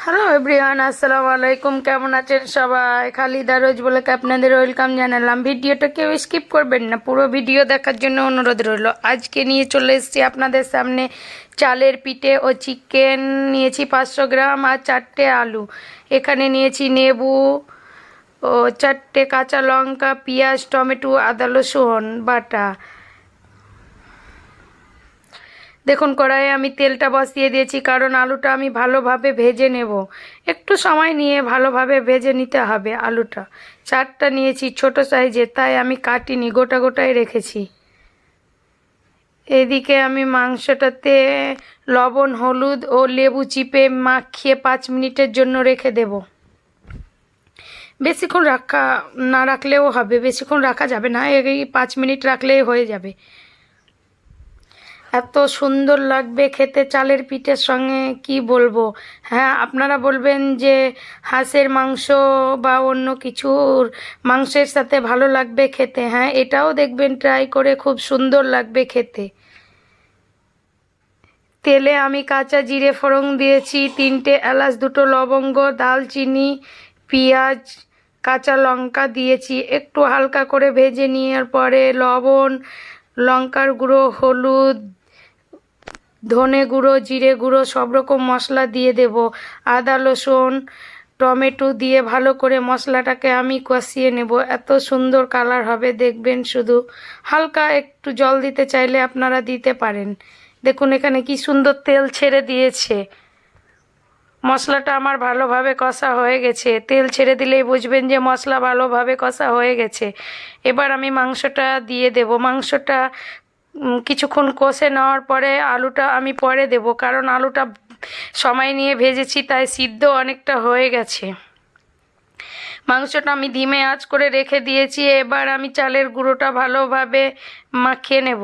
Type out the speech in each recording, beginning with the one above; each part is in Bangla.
হ্যালো এভরিওয়ান, আসসালামু আলাইকুম। কেমন আছেন সবাই? খালিদা রোজ বলে আপনাদের ওয়েলকাম জানালাম। ভিডিওটা কেউ স্কিপ করবেন না, পুরো ভিডিও দেখার জন্য অনুরোধ রইল। আজকে নিয়ে চলে এসেছি আপনাদের সামনে চালের পিঠে ও চিকেন। নিয়েছি 500 গ্রাম আর 4টে আলু। এখানে নিয়েছি লেবু ও 4টে কাঁচা লঙ্কা, পেঁয়াজ, টমেটো, আদা রসুন বাটা। দেখুন কড়াইয়ে আমি তেলটা বসিয়ে দিয়েছি, কারণ আলুটা আমি ভালোভাবে ভেজে নেব। একটু সময় নিয়ে ভালোভাবে ভেজে নিতে হবে আলুটা। 4টা নিয়েছি ছোট সাইজের, তাই আমি কাটিনি, গোটা গোটাই রেখেছি। এদিকে আমি মাংসটাতে লবণ, হলুদ ও লেবু চিপে মাখিয়ে 5 মিনিটের জন্য রেখে দেব। বেশিক্ষণ না রাখলেও হবে, বেশিক্ষণ রাখা যাবে না, এই 5 মিনিট রাখলেই হয়ে যাবে। এত সুন্দর লাগবে খেতে চালের পিঠের সঙ্গে, কি বলবো। হ্যাঁ, আপনারা বলবেন যে হাঁসের মাংস বা অন্য কিছুর মাংসের সাথে ভালো লাগবে খেতে। হ্যাঁ, এটাও দেখবেন ট্রাই করে, খুব সুন্দর লাগবে খেতে। তেলে আমি কাঁচা জিরে ফোড়ন দিয়েছি, 3টে এলাচ, 2টো লবঙ্গ, দালচিনি, পেঁয়াজ, কাঁচা লঙ্কা দিয়েছি। একটু হালকা করে ভেজে নেওয়ার পরে লবণ, লঙ্কার গুঁড়ো, হলুদ, ধনে গুঁড়ো, জিরে গুঁড়ো, সব রকম মশলা দিয়ে দেব। আদা রসুন টমেটো দিয়ে ভালো করে মশলাটাকে আমি কষিয়ে নেব। এত সুন্দর কালার হবে দেখবেন শুধু। হালকা একটু জল দিতে চাইলে আপনারা দিতে পারেন। দেখুন এখানে কি সুন্দর তেল ছেড়ে দিয়েছে। মশলাটা আমার ভালোভাবে কষা হয়ে গেছে। তেল ছেড়ে দিলেই বুঝবেন যে মশলা ভালোভাবে কষা হয়ে গেছে। এবার আমি মাংসটা দিয়ে দেব। মাংসটা কিছুক্ষণ কষে নেওয়ার পরে আলুটা আমি পরে দেব, কারণ আলুটা সময় নিয়ে ভেজেছি, তাই সিদ্ধ অনেকটা হয়ে গেছে। মাংসটা আমি ধিমে আঁচ করে রেখে দিয়েছি। এবার আমি চালের গুঁড়োটা ভালোভাবে মাখিয়ে নেব।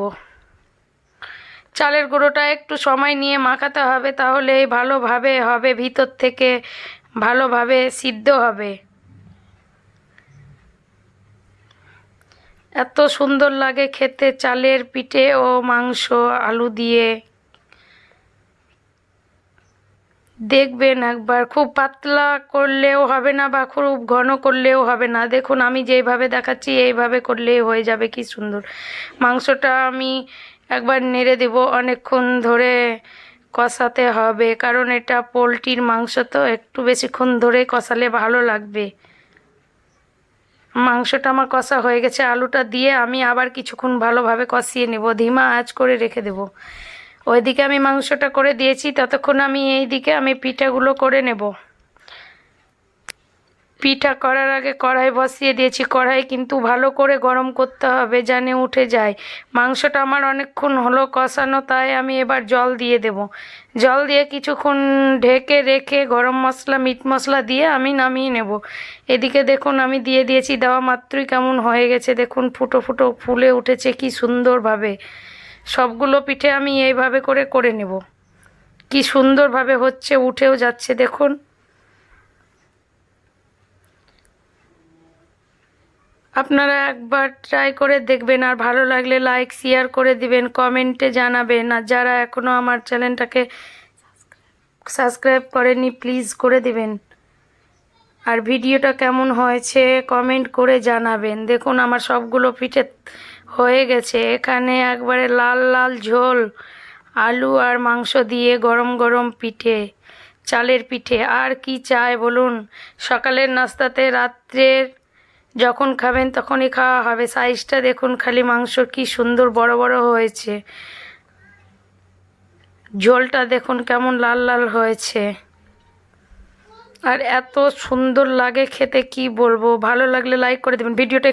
চালের গুঁড়োটা একটু সময় নিয়ে মাখাতে হবে, তাহলেই ভালোভাবে হবে, ভিতর থেকে ভালোভাবে সিদ্ধ হবে। এত সুন্দর লাগে খেতে চালের পিঠে ও মাংস আলু দিয়ে। দেখবেন একবার। খুব পাতলা করলেও হবে না বা খুব ঘন করলেও হবে না। দেখুন আমি যেইভাবে দেখাচ্ছি এইভাবে করলেই হয়ে যাবে। কি সুন্দর। মাংসটা আমি একবার নেড়ে দেব। অনেকক্ষণ ধরে কষাতে হবে, কারণ এটা পোলট্রির মাংস, তো একটু বেশিক্ষণ ধরে কষালে ভালো লাগবে। মাংসটা আমার কষা হয়ে গেছে। আলুটা দিয়ে আমি আবার কিছুক্ষণ ভালোভাবে কষিয়ে নেব, ধিমা আঁচ করে রেখে দেব। ওইদিকে আমি মাংসটা করে দিয়েছি, ততক্ষণ আমি এই দিকে আমি পিঠাগুলো করে নেব। পিঠা করার আগে কড়াই বসিয়ে দিয়েছি। কড়াই কিন্তু ভালো করে গরম করতে হবে, যেন উঠে যায়। মাংসটা আমার অনেকক্ষণ হলো কষানো, তাই আমি এবার জল দিয়ে দেব। জল দিয়ে কিছুক্ষণ ঢেকে রেখে গরম মশলা, মিট মশলা দিয়ে আমি নামিয়ে নেব। এদিকে দেখুন আমি দিয়ে দিয়েছি, দেওয়া মাত্রই কেমন হয়ে গেছে দেখুন, ফুটো ফুটো ফুলে উঠেছে কি সুন্দরভাবে। সবগুলো পিঠে আমি এইভাবে করে করে নেব। কি সুন্দরভাবে হচ্ছে, উঠেও যাচ্ছে দেখুন। আপনারা একবার ট্রাই করে দেখবেন, আর ভালো লাগলে লাইক শেয়ার করে দিবেন, কমেন্টে জানাবেন। আর যারা এখনও আমার চ্যানেলটাকে সাবস্ক্রাইব করেনি প্লিজ করে দিবেন। আর ভিডিওটা কেমন হয়েছে কমেন্ট করে জানাবেন। দেখুন আমার সবগুলো পিঠে হয়ে গেছে। এখানে একবারে লাল লাল ঝোল, আলু আর মাংস দিয়ে গরম গরম পিঠে, চালের পিঠে। আর কি চাই বলুন? সকালের নাস্তাতে, রাত্রের যখন খাবেন তখনই খাওয়া হবে। সাইজটা দেখুন খালি, মাংস কি সুন্দর বড় বড় হয়েছে। ঝোলটা দেখুন কেমন লাল লাল হয়েছে। আর এত সুন্দর লাগে খেতে, কি বলবো। ভালো লাগলে লাইক করে দেবেন ভিডিওটা।